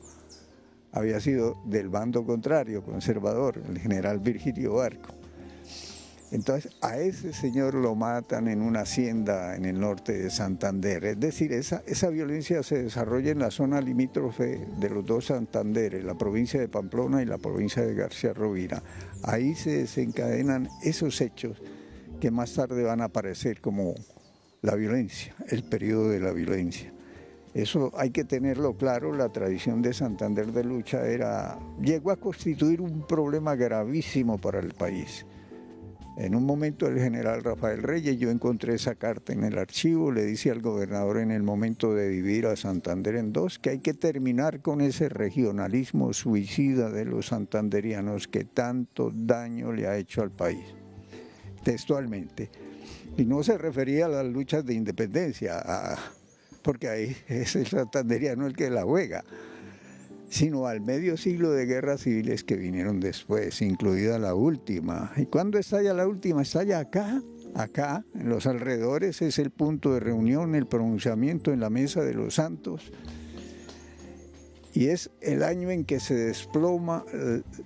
Speaker 8: había sido del bando contrario, conservador, el general Virgilio Barco. Entonces, a ese señor lo matan en una hacienda en el norte de Santander. Es decir, esa violencia se desarrolla en la zona limítrofe de los dos Santanderes, la provincia de Pamplona y la provincia de García Rovira. Ahí se desencadenan esos hechos que más tarde van a aparecer como la violencia, el periodo de la violencia. Eso hay que tenerlo claro. La tradición de Santander de lucha llegó a constituir un problema gravísimo para el país. En un momento el general Rafael Reyes, yo encontré esa carta en el archivo, le dice al gobernador en el momento de dividir a Santander en dos que hay que terminar con ese regionalismo suicida de los santanderianos que tanto daño le ha hecho al país, textualmente. Y no se refería a las luchas de independencia, porque ahí es el santanderiano el que la juega, sino al medio siglo de guerras civiles que vinieron después, incluida la última. ¿Y cuándo estalla la última? Estalla acá, en los alrededores, es el punto de reunión, el pronunciamiento en la Mesa de los Santos, y es el año en que se desploma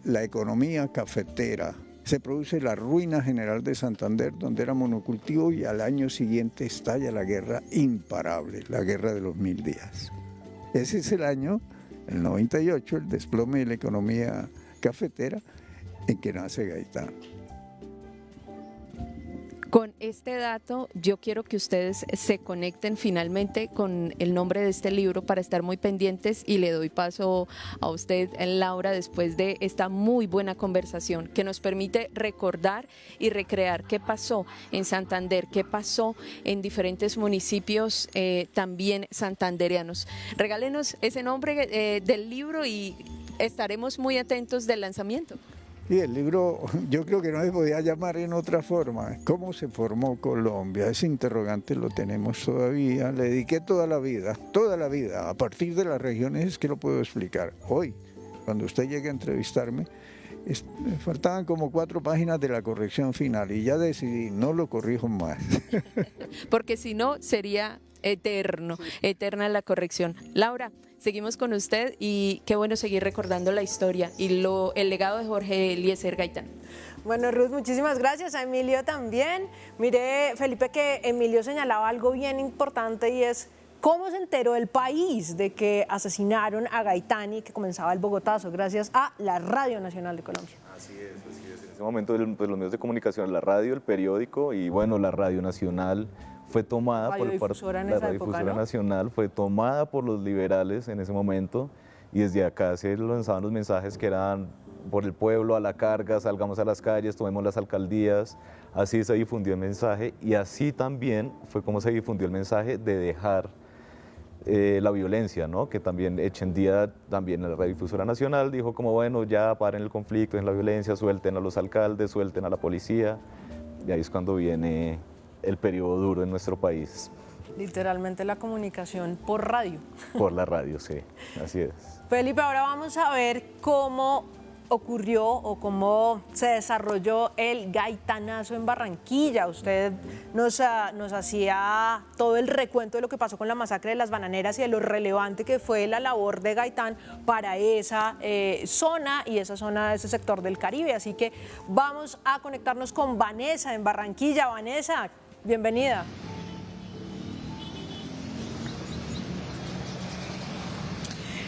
Speaker 8: la economía cafetera. Se produce la ruina general de Santander, donde era monocultivo, y al año siguiente estalla la guerra imparable, la guerra de los 1000 días. Ese es el año, el 98, el desplome de la economía cafetera, en que nace Gaitán.
Speaker 7: Con este dato, yo quiero que ustedes se conecten finalmente con el nombre de este libro para estar muy pendientes, y le doy paso a usted, Laura, después de esta muy buena conversación que nos permite recordar y recrear qué pasó en Santander, qué pasó en diferentes municipios también santandereanos. Regálenos ese nombre del libro y estaremos muy atentos del lanzamiento.
Speaker 8: Y el libro, yo creo que no se podía llamar en otra forma. ¿Cómo se formó Colombia? Ese interrogante lo tenemos todavía. Le dediqué toda la vida, a partir de las regiones es que lo puedo explicar. Hoy, cuando usted llegue a entrevistarme, faltaban como 4 páginas de la corrección final y ya decidí, no lo corrijo más.
Speaker 7: Porque si no, sería eterna la corrección. Laura, seguimos con usted y qué bueno seguir recordando la historia y el legado de Jorge Eliezer Gaitán.
Speaker 1: Bueno, Ruth, muchísimas gracias. A Emilio también. Mire, Felipe, que Emilio señalaba algo bien importante, y es cómo se enteró el país de que asesinaron a Gaitán y que comenzaba el Bogotazo, gracias a la Radio Nacional de Colombia.
Speaker 2: Así es. En ese momento, pues, los medios de comunicación, la radio, el periódico y, bueno, la Radio Nacional fue tomada por la Radiodifusora Nacional, fue tomada por los liberales en ese momento, y desde acá se lanzaban los mensajes que eran por el pueblo, a la carga, salgamos a las calles, tomemos las alcaldías. Así se difundió el mensaje, y así también fue como se difundió el mensaje de dejar la violencia, ¿no? Que también Echendía, también la Radiodifusora Nacional, dijo como, bueno, ya paren el conflicto, en la violencia, suelten a los alcaldes, suelten a la policía, y ahí es cuando viene el periodo duro en nuestro país.
Speaker 1: Literalmente la comunicación por radio.
Speaker 2: Por la radio, sí, así es.
Speaker 1: Felipe, ahora vamos a ver cómo ocurrió o cómo se desarrolló el Gaitanazo en Barranquilla. Usted nos hacía todo el recuento de lo que pasó con la masacre de las bananeras y de lo relevante que fue la labor de Gaitán para esa zona y esa zona, ese sector del Caribe. Así que vamos a conectarnos con Vanessa en Barranquilla. Vanessa, bienvenida.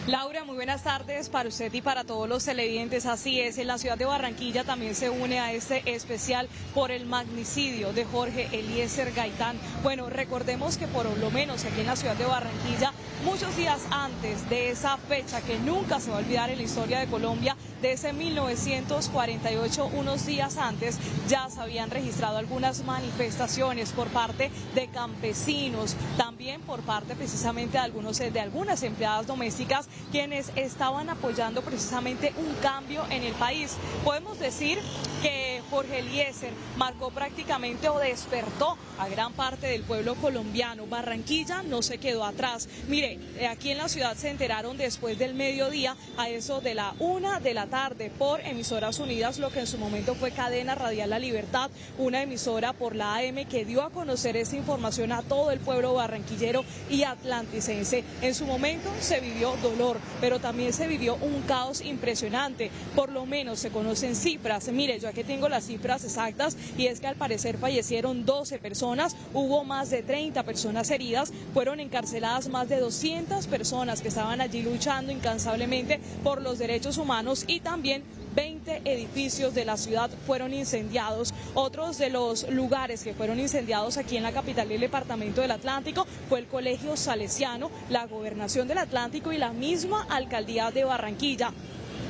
Speaker 9: Laura, muy buenas tardes para usted y para todos los televidentes. Así es, en la ciudad de Barranquilla también se une a este especial por el magnicidio de Jorge Eliezer Gaitán. Bueno, recordemos que por lo menos aquí en la ciudad de Barranquilla, muchos días antes de esa fecha que nunca se va a olvidar en la historia de Colombia, de ese 1948, unos días antes, ya se habían registrado algunas manifestaciones por parte de campesinos, también por parte precisamente de algunas empleadas domésticas, quienes estaban apoyando precisamente un cambio en el país. Podemos decir que Jorge Eliezer marcó prácticamente o despertó a gran parte del pueblo colombiano. Barranquilla no se quedó atrás. Mire, aquí en la ciudad se enteraron después del mediodía, a eso de la 1 de la tarde, por Emisoras Unidas, lo que en su momento fue Cadena Radial La Libertad, una emisora por la AM que dio a conocer esta información a todo el pueblo barranquillero y atlanticense. En su momento se vivió dolor, pero también se vivió un caos impresionante. Por lo menos se conocen cifras. Mire, yo aquí tengo las cifras exactas, y es que al parecer fallecieron 12 personas, hubo más de 30 personas heridas, fueron encarceladas más de 200 personas que estaban allí luchando incansablemente por los derechos humanos, y también 20 edificios de la ciudad fueron incendiados. Otros de los lugares que fueron incendiados aquí en la capital del departamento del Atlántico fue el Colegio Salesiano, la Gobernación del Atlántico y la misma Alcaldía de Barranquilla.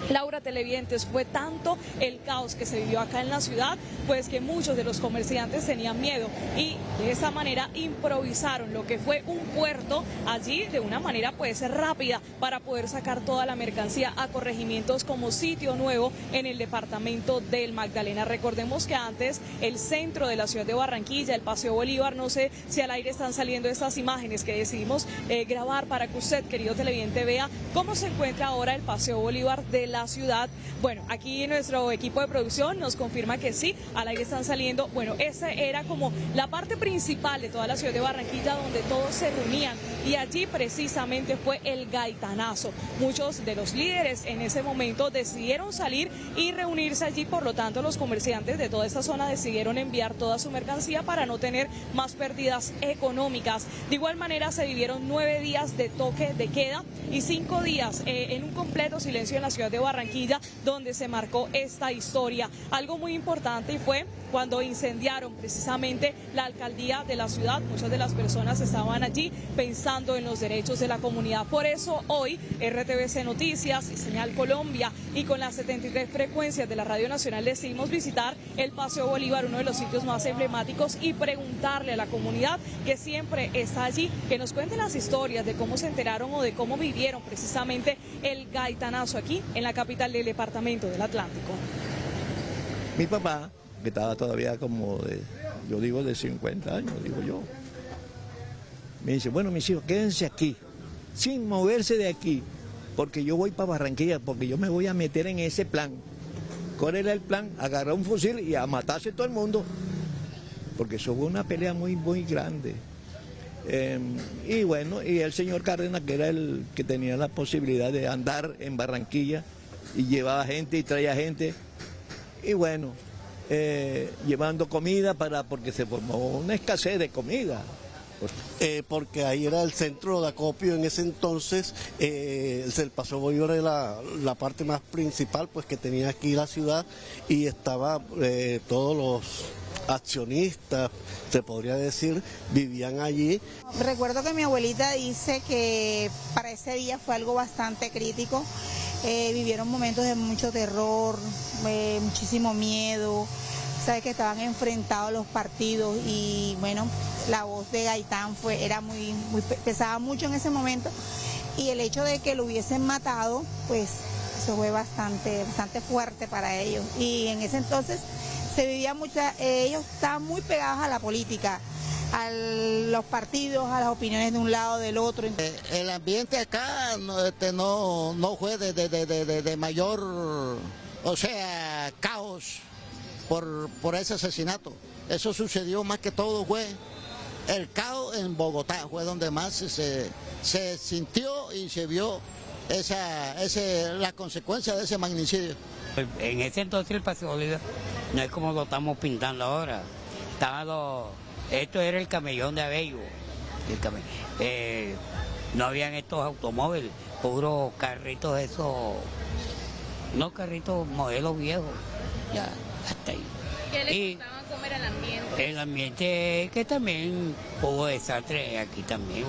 Speaker 9: Laura, televidentes, fue tanto el caos que se vivió acá en la ciudad, pues que muchos de los comerciantes tenían miedo y de esa manera improvisaron lo que fue un puerto allí de una manera pues rápida para poder sacar toda la mercancía a corregimientos como Sitio Nuevo en el departamento del Magdalena. Recordemos que antes el centro de la ciudad de Barranquilla, el Paseo Bolívar, no sé si al aire están saliendo estas imágenes que decidimos grabar para que usted, querido televidente, vea cómo se encuentra ahora el Paseo Bolívar de la ciudad. Bueno, aquí nuestro equipo de producción nos confirma que sí, al aire están saliendo. Bueno, esa era como la parte principal de toda la ciudad de Barranquilla, donde todos se reunían, y allí precisamente fue el gaitanazo. Muchos de los líderes en ese momento decidieron salir y reunirse allí, por lo tanto los comerciantes de toda esta zona decidieron enviar toda su mercancía para no tener más pérdidas económicas. De igual manera se vivieron 9 días de toque de queda y 5 días en un completo silencio en la ciudad de Barranquilla, donde se marcó esta historia. Algo muy importante fue cuando incendiaron precisamente la alcaldía de la ciudad. Muchas de las personas estaban allí pensando en los derechos de la comunidad. Por eso hoy RTVC Noticias y Señal Colombia, y con las 73 frecuencias de la Radio Nacional, decidimos visitar el Paseo Bolívar, uno de los sitios más emblemáticos, y preguntarle a la comunidad que siempre está allí, que nos cuenten las historias de cómo se enteraron o de cómo vivieron precisamente el gaitanazo aquí en la capital del departamento del Atlántico.
Speaker 10: Mi papá, que estaba todavía como de 50 años, digo yo, me dice, bueno, mis hijos, quédense aquí, sin moverse de aquí, porque yo voy para Barranquilla, porque yo me voy a meter en ese plan. ¿Cuál era el plan? Agarrar un fusil y a matarse todo el mundo, porque eso fue una pelea muy, muy grande. Y bueno, y el señor Cárdenas, que era el que tenía la posibilidad de andar en Barranquilla, y llevaba gente y traía gente, y bueno, llevando comida porque se formó una escasez de comida.
Speaker 11: Porque ahí era el centro de acopio en ese entonces. El Paseo Bolívar era la parte más principal pues que tenía aquí la ciudad, y estaba todos los accionistas, se podría decir, vivían allí.
Speaker 12: Recuerdo que mi abuelita dice que para ese día fue algo bastante crítico. Vivieron momentos de mucho terror, muchísimo miedo. Sabes que estaban enfrentados los partidos, y bueno, la voz de Gaitán pesaba mucho en ese momento, y el hecho de que lo hubiesen matado, pues eso fue bastante fuerte para ellos. Y en ese entonces se vivía ellos estaban muy pegados a la política, a los partidos, a las opiniones de un lado o del otro.
Speaker 13: El ambiente acá no fue de mayor, caos por ese asesinato. Eso sucedió más que todo, fue el caos en Bogotá, fue donde más se sintió y se vio la consecuencia de ese magnicidio.
Speaker 14: En ese entonces el Paseo Bolívar no es como lo estamos pintando ahora. Esto era el camellón de Abello. No habían estos automóviles, puro carritos eso, no carritos modelos viejos, ya, hasta ahí.
Speaker 15: ¿Qué les gustaban comer al ambiente?
Speaker 14: El ambiente que también hubo desastre aquí también.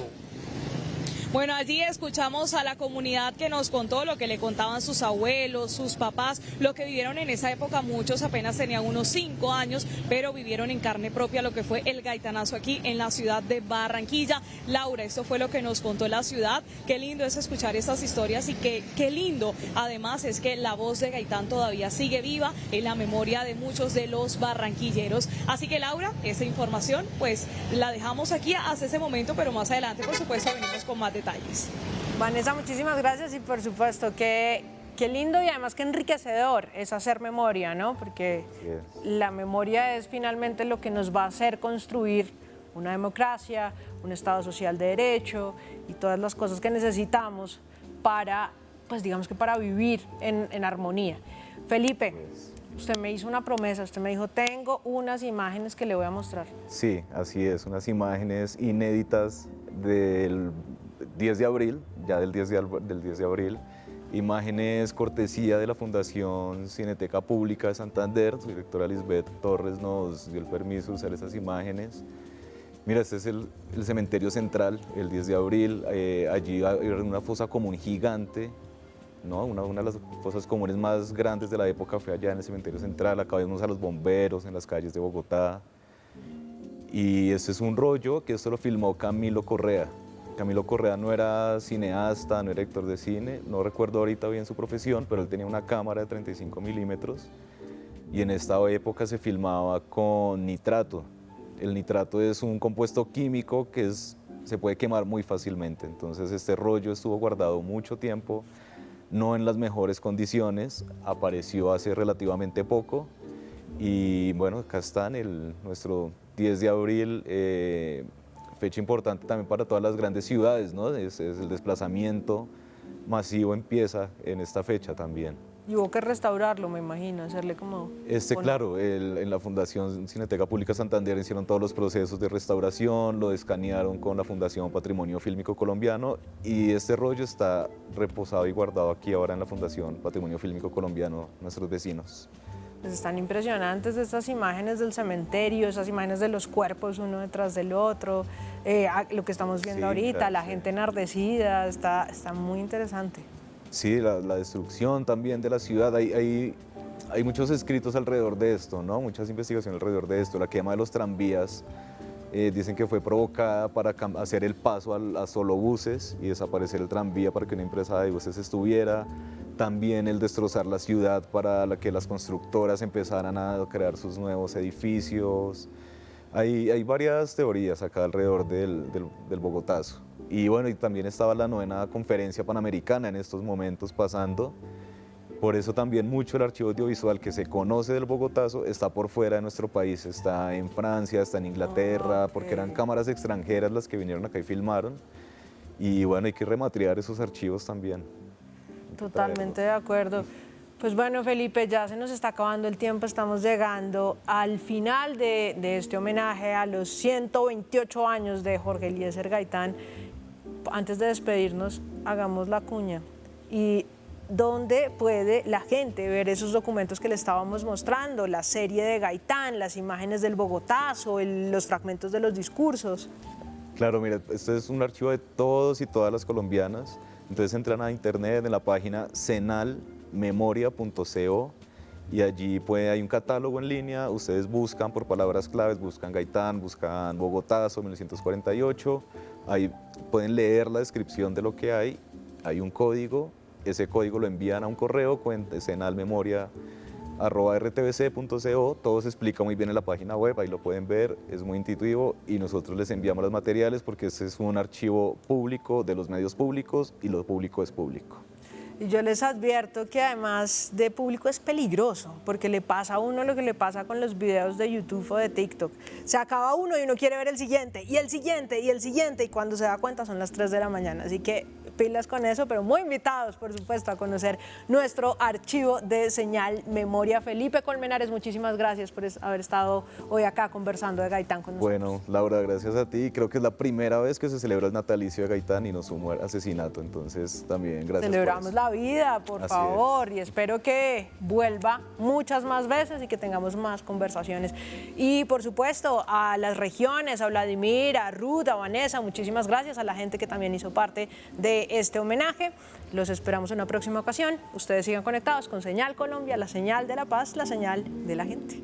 Speaker 9: Bueno, allí escuchamos a la comunidad que nos contó lo que le contaban sus abuelos, sus papás, lo que vivieron en esa época. Muchos apenas tenían unos 5 años, pero vivieron en carne propia lo que fue el gaitanazo aquí en la ciudad de Barranquilla. Laura, esto fue lo que nos contó la ciudad. Qué lindo es escuchar estas historias y qué lindo además es que la voz de Gaitán todavía sigue viva en la memoria de muchos de los barranquilleros. Así que Laura, esa información pues la dejamos aquí hasta ese momento, pero más adelante por supuesto venimos con más detalles.
Speaker 1: Vanessa, muchísimas gracias y por supuesto que qué lindo y además qué enriquecedor es hacer memoria, ¿no? Porque la memoria es finalmente lo que nos va a hacer construir una democracia, un Estado social de derecho y todas las cosas que necesitamos para, pues digamos que para vivir en armonía. Felipe, usted me hizo una promesa, usted me dijo, tengo unas imágenes que le voy a mostrar.
Speaker 2: Sí, así es, unas imágenes inéditas del 10 de abril, ya del 10 de abril, imágenes cortesía de la Fundación Cineteca Pública de Santander. Su directora Lisbeth Torres nos dio el permiso de usar esas imágenes. Mira, este es el cementerio central, el 10 de abril, allí hay una fosa común gigante, ¿no? Una de las fosas comunes más grandes de la época fue allá en el cementerio central. Acá vemos a los bomberos en las calles de Bogotá. Y este es un rollo que esto lo filmó Camilo Correa. Camilo Correa no era cineasta, no era director de cine, no recuerdo ahorita bien su profesión, pero él tenía una cámara de 35 milímetros y en esta época se filmaba con nitrato. El nitrato es un compuesto químico que se puede quemar muy fácilmente, entonces este rollo estuvo guardado mucho tiempo, no en las mejores condiciones, apareció hace relativamente poco y bueno, acá está nuestro 10 de abril, fecha importante también para todas las grandes ciudades, ¿no? Es el desplazamiento masivo empieza en esta fecha también.
Speaker 1: Y hubo que restaurarlo, me imagino, hacerle como...
Speaker 2: Claro, en la Fundación Cineteca Pública Santander hicieron todos los procesos de restauración, lo escanearon con la Fundación Patrimonio Fílmico Colombiano y este rollo está reposado y guardado aquí ahora en la Fundación Patrimonio Fílmico Colombiano, nuestros vecinos.
Speaker 1: Pues están impresionantes estas imágenes del cementerio, esas imágenes de los cuerpos uno detrás del otro, lo que estamos viendo ahorita, claro, la gente enardecida, está muy interesante.
Speaker 2: Sí, la destrucción también de la ciudad, hay muchos escritos alrededor de esto, ¿no? Muchas investigaciones alrededor de esto. La quema de los tranvías dicen que fue provocada para hacer el paso a solo buses y desaparecer el tranvía para que una empresa de buses estuviera. También el destrozar la ciudad para que las constructoras empezaran a crear sus nuevos edificios. Hay varias teorías acá alrededor del Bogotazo. Y bueno, y también estaba la 9ª Conferencia Panamericana en estos momentos pasando. Por eso también mucho el archivo audiovisual que se conoce del Bogotazo está por fuera de nuestro país. Está en Francia, está en Inglaterra, porque eran cámaras extranjeras las que vinieron acá y filmaron. Y bueno, hay que rematriar esos archivos también.
Speaker 1: Totalmente de acuerdo. Pues bueno, Felipe, ya se nos está acabando el tiempo, estamos llegando al final de este homenaje a los 128 años de Jorge Eliezer Gaitán. Antes de despedirnos, hagamos la cuña. ¿Y dónde puede la gente ver esos documentos que le estábamos mostrando? La serie de Gaitán, las imágenes del Bogotazo, los fragmentos de los discursos.
Speaker 2: Claro, mira, este es un archivo de todos y todas las colombianas. Entonces entran a internet en la página cenalmemoria.co y allí hay un catálogo en línea, ustedes buscan por palabras claves, buscan Gaitán, buscan Bogotazo 1948, ahí pueden leer la descripción de lo que hay un código, ese código lo envían a un correo, cenalmemoria@rtvc.co, todo se explica muy bien en la página web, ahí lo pueden ver, es muy intuitivo y nosotros les enviamos los materiales porque este es un archivo público de los medios públicos y lo público es público.
Speaker 1: Y yo les advierto que además de público es peligroso, porque le pasa a uno lo que le pasa con los videos de YouTube o de TikTok. Se acaba uno y uno quiere ver el siguiente, y el siguiente, y el siguiente, y cuando se da cuenta son las 3 de la mañana. Así que pilas con eso, pero muy invitados, por supuesto, a conocer nuestro archivo de Señal Memoria. Felipe Colmenares, muchísimas gracias por haber estado hoy acá conversando de Gaitán con nosotros.
Speaker 2: Bueno, Laura, gracias a ti. Creo que es la primera vez que se celebra el natalicio de Gaitán y no su asesinato, entonces también gracias.
Speaker 1: Celebramos la vida, por
Speaker 2: Así
Speaker 1: favor, y espero que vuelva muchas más veces y que tengamos más conversaciones. Y por supuesto a las regiones, a Vladimir, a Ruth, a Vanessa, muchísimas gracias a la gente que también hizo parte de este homenaje. Los esperamos en una próxima ocasión. Ustedes sigan conectados con Señal Colombia, la señal de la paz, la señal de la gente.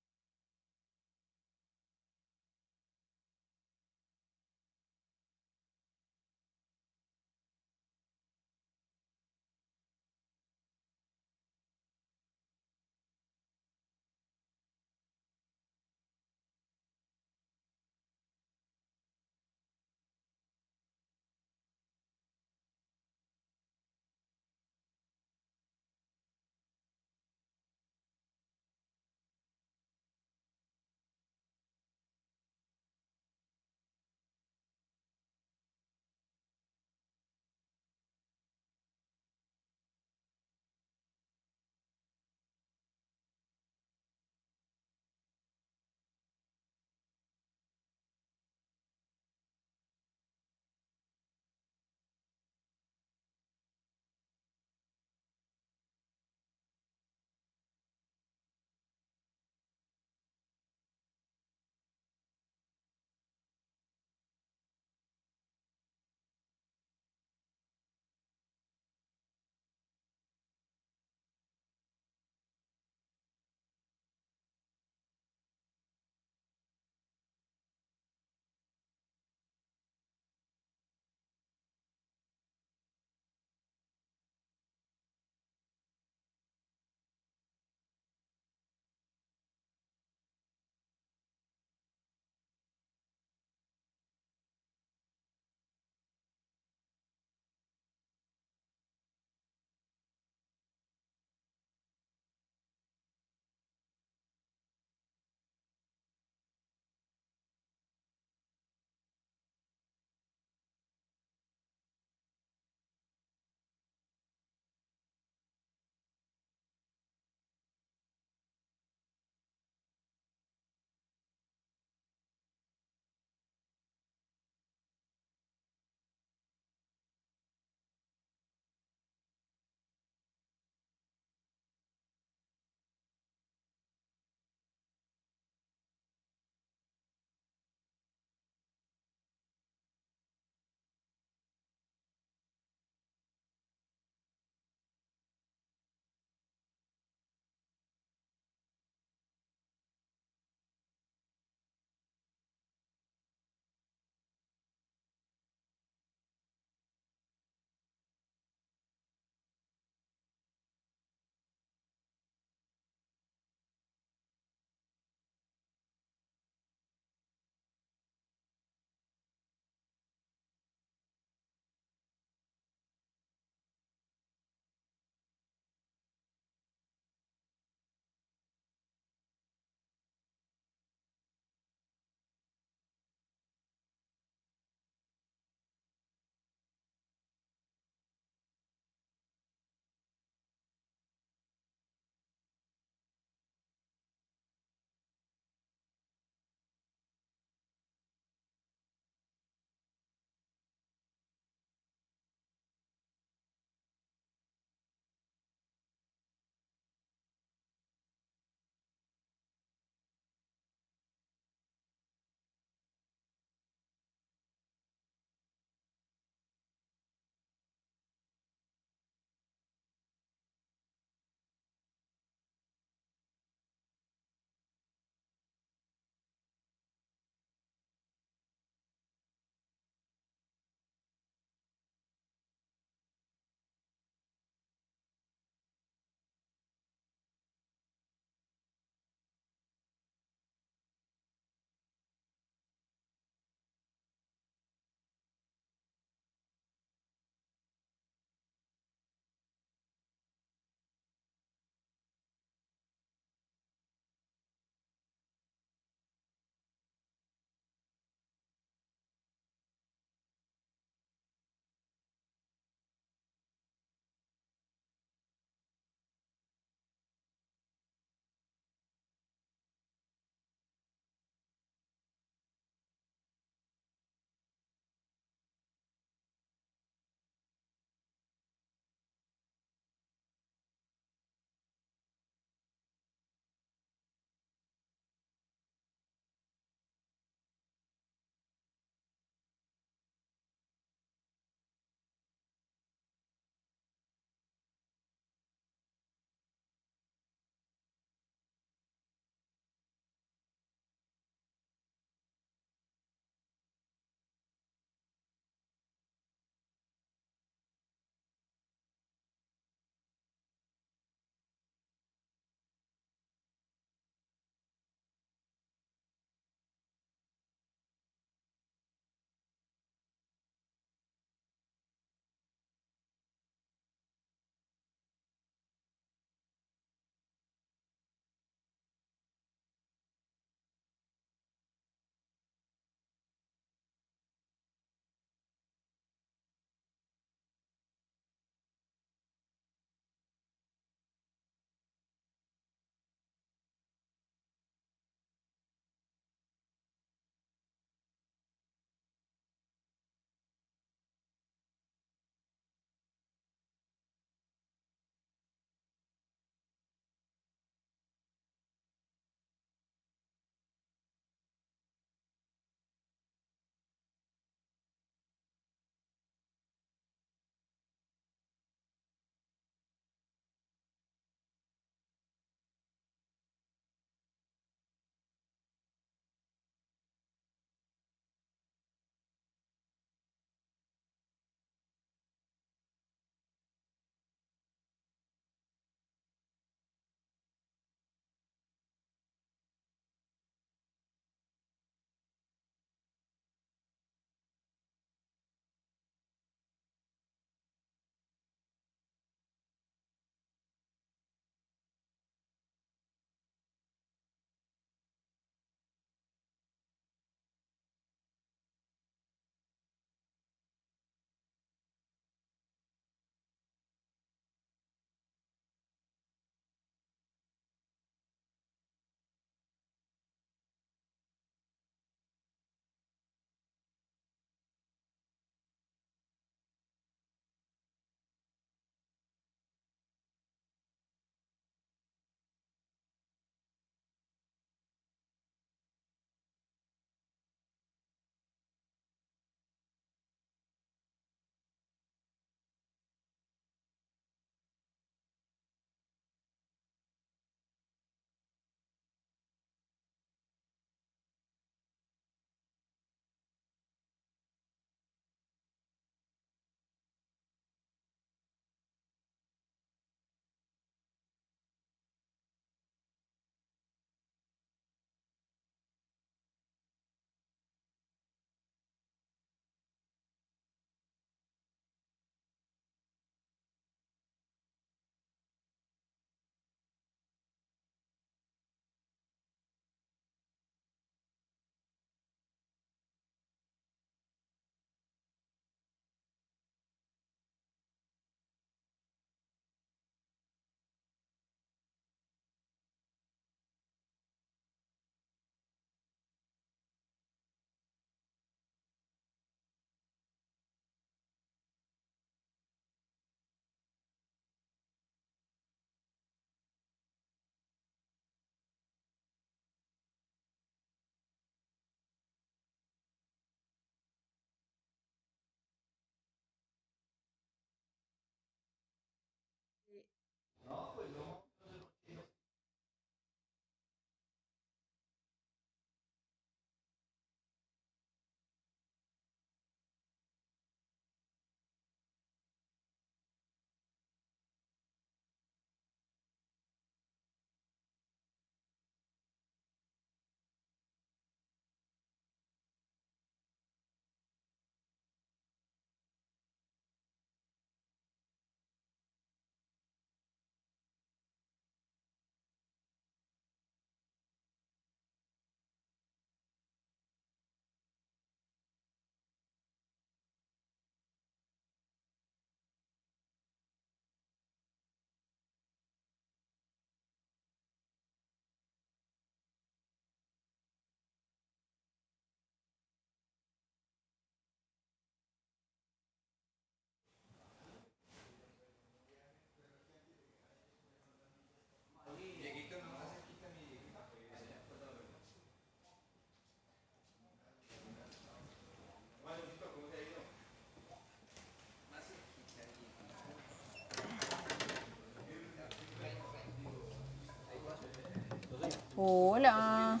Speaker 1: Hola.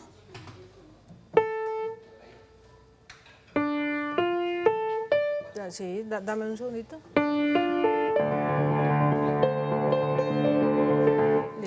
Speaker 1: Sí, dame un segundito.